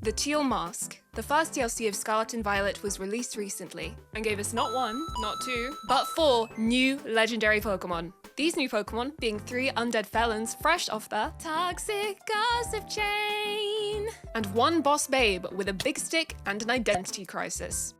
The Teal Mask, the first DLC of Scarlet and Violet, was released recently and gave us not one, not two, but 4 new legendary Pokemon. These new Pokemon being 3 undead felons fresh off the toxic gossip chain, and 1 boss babe with a big stick and an identity crisis.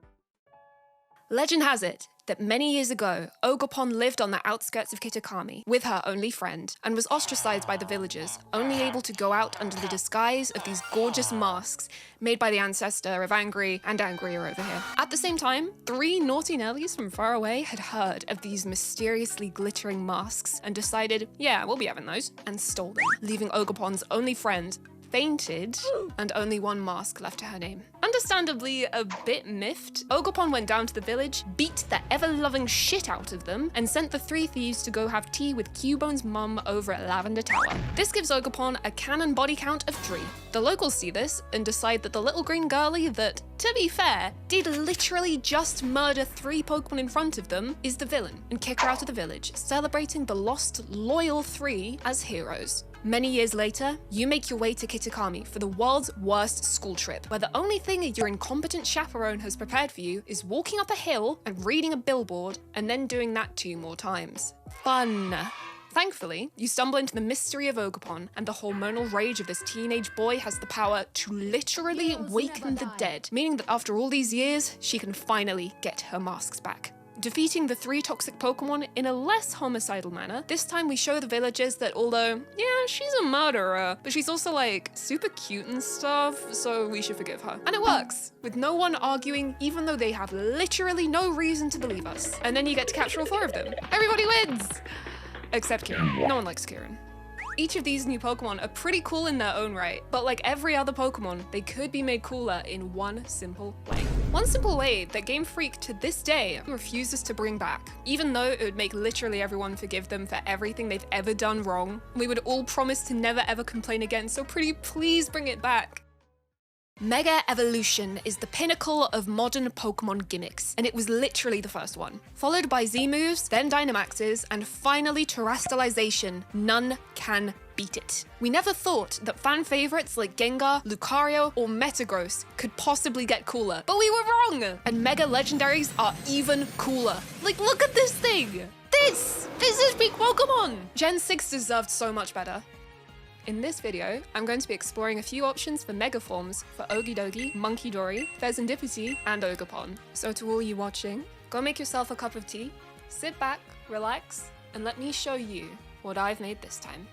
Legend has it that many years ago, Ogerpon lived on the outskirts of Kitakami with her only friend and was ostracized by the villagers, only able to go out under the disguise of these gorgeous masks made by the ancestor of Angry and Angrier over here. At the same time, 3 naughty Nellies from far away had heard of these mysteriously glittering masks and decided, yeah, we'll be having those, and stole them, leaving Ogerpon's only friend fainted and only 1 mask left to her name. Understandably a bit miffed, Ogerpon went down to the village, beat the ever-loving shit out of them, and sent the 3 thieves to go have tea with Cubone's mum over at Lavender Tower. This gives Ogerpon a canon body count of 3. The locals see this and decide that the little green girlie that, to be fair, did literally just murder 3 Pokemon in front of them is the villain, and kick her out of the village, celebrating the lost loyal 3 as heroes. Many years later, you make your way to Kitakami for the world's worst school trip, where the only thing your incompetent chaperone has prepared for you is walking up a hill and reading a billboard, and then doing that 2 more times. Fun. Thankfully, you stumble into the mystery of Ogerpon, and the hormonal rage of this teenage boy has the power to literally waken the dead, meaning that after all these years, she can finally get her masks back. Defeating the 3 toxic Pokemon in a less homicidal manner, this time we show the villagers that although, yeah, she's a murderer, but she's also like super cute and stuff, so we should forgive her. And it works, with no one arguing even though they have literally no reason to believe us. And then you get to capture all 4 of them. Everybody wins! Except Kieran. No one likes Kieran. Each of these new Pokemon are pretty cool in their own right, but like every other Pokemon, they could be made cooler in one simple way. One simple way that Game Freak to this day refuses to bring back. Even though it would make literally everyone forgive them for everything they've ever done wrong, we would all promise to never ever complain again, so pretty please bring it back. Mega Evolution is the pinnacle of modern Pokemon gimmicks, and it was literally the first one. Followed by Z-moves, then Dynamaxes, and finally Terastalization. None can beat it. We never thought that fan favorites like Gengar, Lucario, or Metagross could possibly get cooler, but we were wrong! And Mega Legendaries are even cooler. Like, look at this thing! This is peak Pokemon! Gen 6 deserved so much better. In this video, I'm going to be exploring a few options for Mega Forms for Okidogi, Munkidori, Fezendipiti, and Ogerpon. So to all you watching, go make yourself a cup of tea, sit back, relax, and let me show you what I've made this time.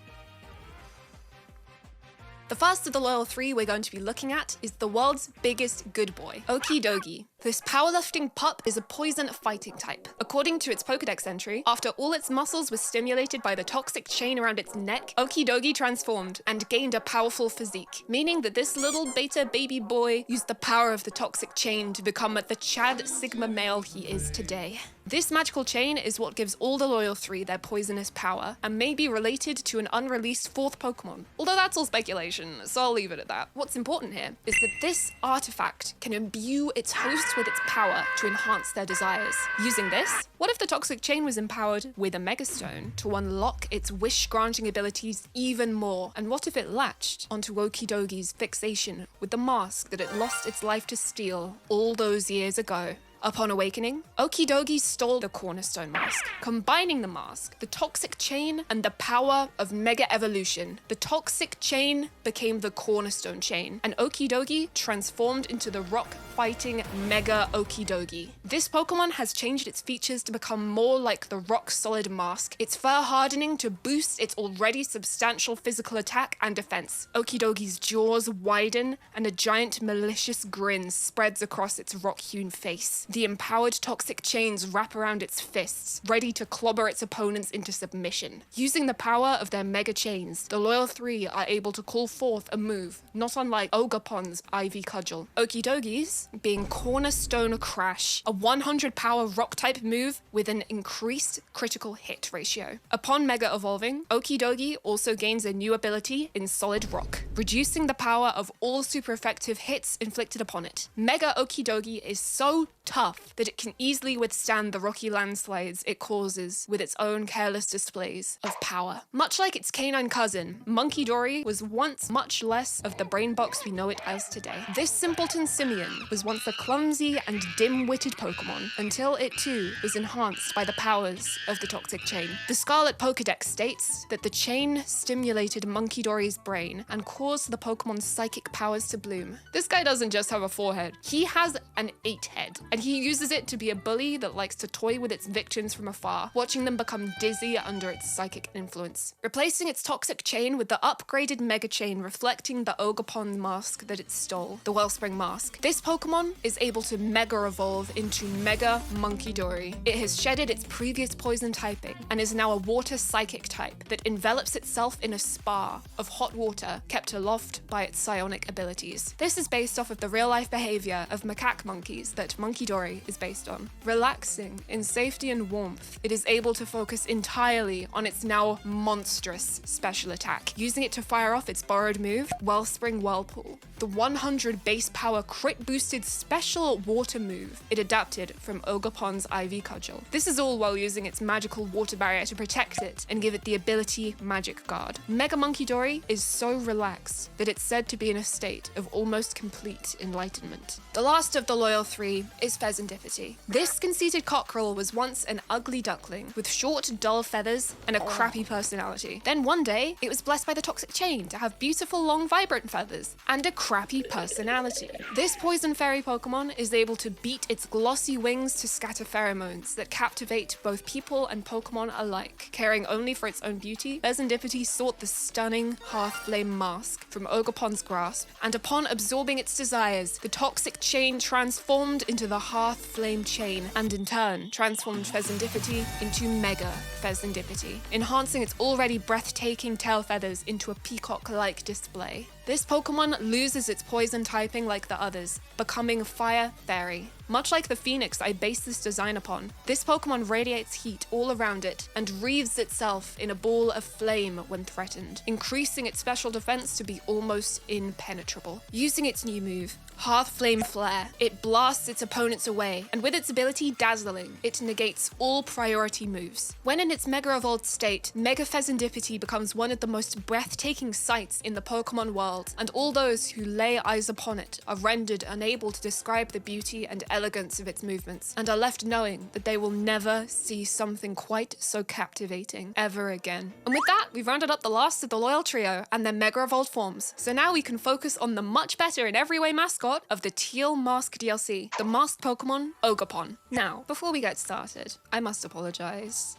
The first of the loyal 3 we're going to be looking at is the world's biggest good boy, Okidogi. This powerlifting pup is a poison fighting type. According to its Pokedex entry, after all its muscles were stimulated by the toxic chain around its neck, Okidogi transformed and gained a powerful physique, meaning that this little beta baby boy used the power of the toxic chain to become the Chad Sigma male he is today. This magical chain is what gives all the loyal 3 their poisonous power, and may be related to an unreleased 4th Pokemon. Although that's all speculation, so I'll leave it at that. What's important here is that this artifact can imbue its hosts with its power to enhance their desires. Using this, what if the toxic chain was empowered with a Megastone to unlock its wish-granting abilities even more? And what if it latched onto Okidogi's fixation with the mask that it lost its life to steal all those years ago? Upon awakening, Okidogi stole the Cornerstone Mask, combining the mask, the toxic chain, and the power of Mega Evolution. The toxic chain became the Cornerstone chain, and Okidogi transformed into the rock-fighting Mega Okidogi. This Pokemon has changed its features to become more like the rock-solid mask, its fur hardening to boost its already substantial physical attack and defense. Okidogi's jaws widen, and a giant malicious grin spreads across its rock-hewn face. The empowered toxic chains wrap around its fists, ready to clobber its opponents into submission. Using the power of their mega chains, the loyal 3 are able to call forth a move, not unlike Ogerpon's Ivy Cudgel. Okidogi's being Cornerstone Crash, a 100 power rock-type move with an increased critical hit ratio. Upon mega evolving, Okidogi also gains a new ability in Solid Rock. reducing the power of all super effective hits inflicted upon it. Mega Okidogi is so tough that it can easily withstand the rocky landslides it causes with its own careless displays of power. Much like its canine cousin, Munkidori was once much less of the brain box we know it as today. This simpleton simian was once a clumsy and dim-witted Pokemon until it too was enhanced by the powers of the toxic chain. The Scarlet Pokédex states that the chain stimulated Munkidori's brain and caused the Pokemon's psychic powers to bloom. This guy doesn't just have a forehead, he has an 8-head, and he uses it to be a bully that likes to toy with its victims from afar, watching them become dizzy under its psychic influence. Replacing its toxic chain with the upgraded Mega Chain reflecting the Ogerpon mask that it stole, the Wellspring Mask. This Pokemon is able to Mega Evolve into Mega Munkidori. It has shedded its previous poison typing and is now a water psychic type that envelops itself in a spa of hot water kept aloft by its psionic abilities. This is based off of the real-life behavior of macaque monkeys that Munkidori is based on. Relaxing in safety and warmth, it is able to focus entirely on its now monstrous special attack, using it to fire off its borrowed move, Wellspring Whirlpool, the 100 base power crit boosted special water move it adapted from Ogerpon's IV Cudgel. This is all while using its magical water barrier to protect it and give it the ability Magic Guard. Mega Munkidori is so relaxed that it's said to be in a state of almost complete enlightenment. The last of the loyal three is Fezendipiti. This conceited cockerel was once an ugly duckling with short, dull feathers and a crappy personality. Then one day, it was blessed by the toxic chain to have beautiful, long, vibrant feathers and a crappy personality. This poison fairy Pokemon is able to beat its glossy wings to scatter pheromones that captivate both people and Pokemon alike. Caring only for its own beauty, Fezendipiti sought the stunning Hearth Flame Mask from Ogerpon's grasp, and upon absorbing its desires, the toxic chain transformed into the Hearth Flame Chain, and in turn transformed Fezendipiti into Mega Fezendipiti, enhancing its already breathtaking tail feathers into a peacock-like display. This Pokemon loses its poison typing like the others, becoming Fire Fairy. Much like the Phoenix I based this design upon, this Pokemon radiates heat all around it and wreathes itself in a ball of flame when threatened, increasing its special defense to be almost impenetrable. Using its new move, Hearth Flame Flare, it blasts its opponents away, and with its ability Dazzling, it negates all priority moves. When in its Mega Evolved state, Mega Fezendipiti becomes one of the most breathtaking sights in the Pokemon world, and all those who lay eyes upon it are rendered unable to describe the beauty and elegance of its movements, and are left knowing that they will never see something quite so captivating ever again. And with that, we've rounded up the last of the loyal trio and their Mega Evolved forms, so now we can focus on the much better in every way mascot of the Teal Mask DLC, the masked Pokemon, Ogerpon. Now, before we get started, I must apologize.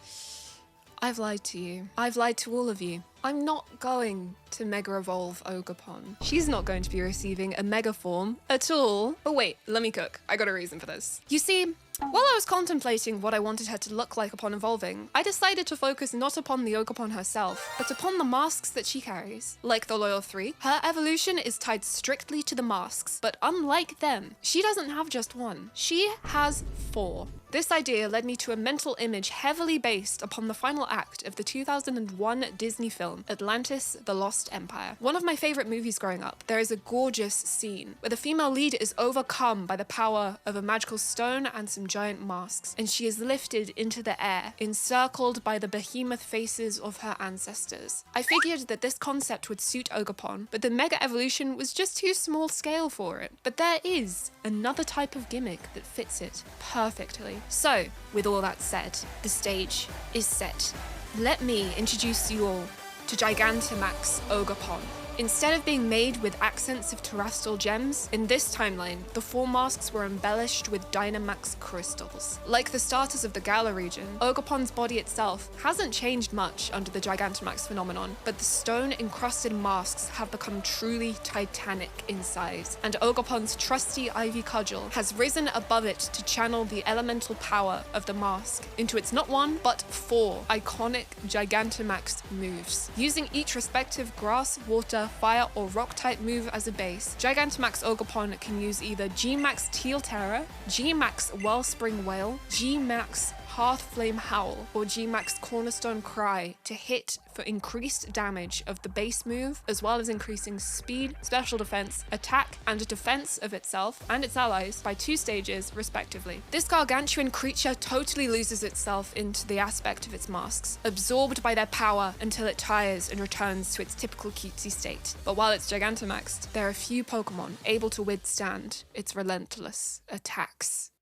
I've lied to you. I've lied to all of you. I'm not going to Mega Evolve Ogerpon. She's not going to be receiving a Mega form at all. But wait, let me cook. I got a reason for this. You see, while I was contemplating what I wanted her to look like upon evolving, I decided to focus not upon the Ogerpon herself, but upon the masks that she carries. Like the Loyal 3, her evolution is tied strictly to the masks, but unlike them, she doesn't have just one. She has 4. This idea led me to a mental image heavily based upon the final act of the 2001 Disney film, Atlantis: The Lost Empire. One of my favorite movies growing up, there is a gorgeous scene where the female lead is overcome by the power of a magical stone and some giant masks, and she is lifted into the air, encircled by the behemoth faces of her ancestors. I figured that this concept would suit Ogerpon, but the Mega Evolution was just too small scale for it. But there is another type of gimmick that fits it perfectly. So, with all that said, the stage is set. Let me introduce you all to Gigantamax Ogerpon. Instead of being made with accents of terrestrial gems, in this timeline, the 4 masks were embellished with Dynamax crystals. Like the starters of the Galar region, Ogerpon's body itself hasn't changed much under the Gigantamax phenomenon, but the stone-encrusted masks have become truly titanic in size, and Ogerpon's trusty Ivy Cudgel has risen above it to channel the elemental power of the mask into its not 1, but 4 iconic Gigantamax moves. Using each respective grass, water, fire or rock type move as a base, Gigantamax Ogerpon can use either G-Max Teal Terror, G-Max Wellspring Whale, G-Max Hearth Flame Howl or G-Max Cornerstone Cry to hit for increased damage of the base move, as well as increasing speed, special defense, attack, and defense of itself and its allies by 2 stages respectively. This gargantuan creature totally loses itself into the aspect of its masks, absorbed by their power until it tires and returns to its typical cutesy state. But while it's Gigantamaxed, there are few Pokemon able to withstand its relentless attacks.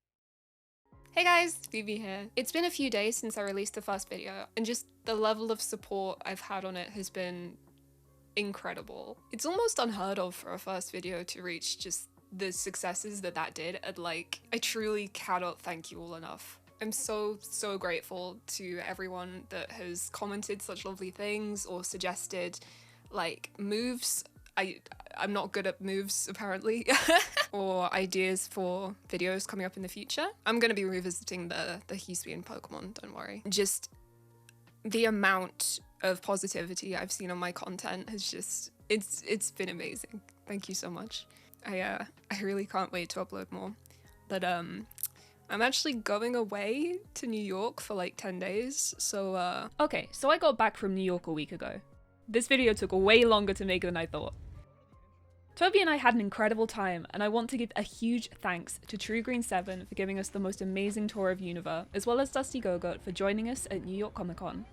Hey guys, Phoebe here. It's been a few days since I released the first video, and just the level of support I've had on it has been incredible. It's almost unheard of for a first video to reach just the successes that did, and like, I truly cannot thank you all enough. I'm so grateful to everyone that has commented such lovely things or suggested like moves. I'm not good at moves apparently, or ideas for videos coming up in the future. I'm gonna be revisiting the Hisuian Pokemon, don't worry. Just the amount of positivity I've seen on my content has just, it's been amazing. Thank you so much. I really can't wait to upload more. But I'm actually going away to New York for like 10 days, so Okay, so I got back from New York a week ago. This video took way longer to make than I thought. Toby and I had an incredible time, and I want to give a huge thanks to TrueGreen7 for giving us the most amazing tour of Unova, as well as Dusty Gogot for joining us at New York Comic Con.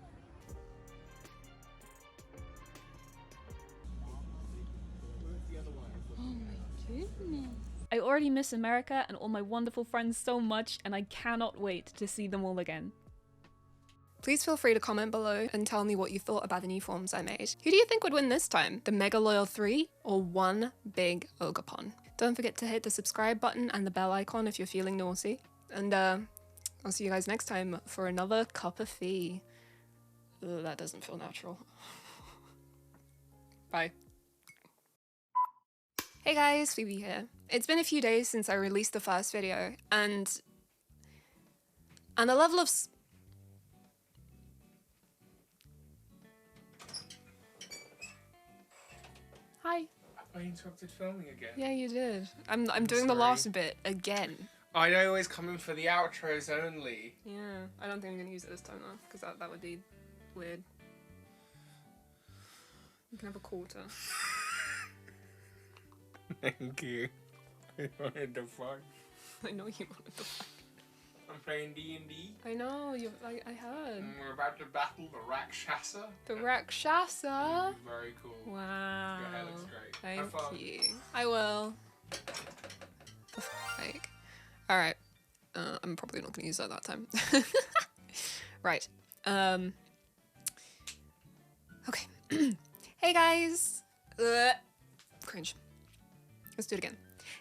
Oh my goodness. I already miss America and all my wonderful friends so much, and I cannot wait to see them all again. Please feel free to comment below and tell me what you thought about the new forms I made. Who do you think would win this time? The Mega Loyal 3 or one big Ogerpon? Don't forget to hit the subscribe button and the bell icon if you're feeling naughty. And I'll see you guys next time for another cup of tea. Ugh, that doesn't feel natural. Bye. Hey guys, Phoebe here. It's been a few days since I released the first video, and the level of Hi. I interrupted filming again. Yeah, you did. I'm doing the last bit again. I always come in for the outros only. Yeah, I don't think I'm gonna use it this time though, because that would be weird. You can have a quarter. Thank you. I wanted to fuck. I know you wanted to fuck. I'm playing D&D. I know, I heard. And we're about to battle the Rakshasa. The Rakshasa? Very cool. Wow. Your hair looks great. Thank Have fun. you. I will. Like, alright. I'm probably not gonna use that time. Right. Okay. Hey guys! Cringe. Let's do it again.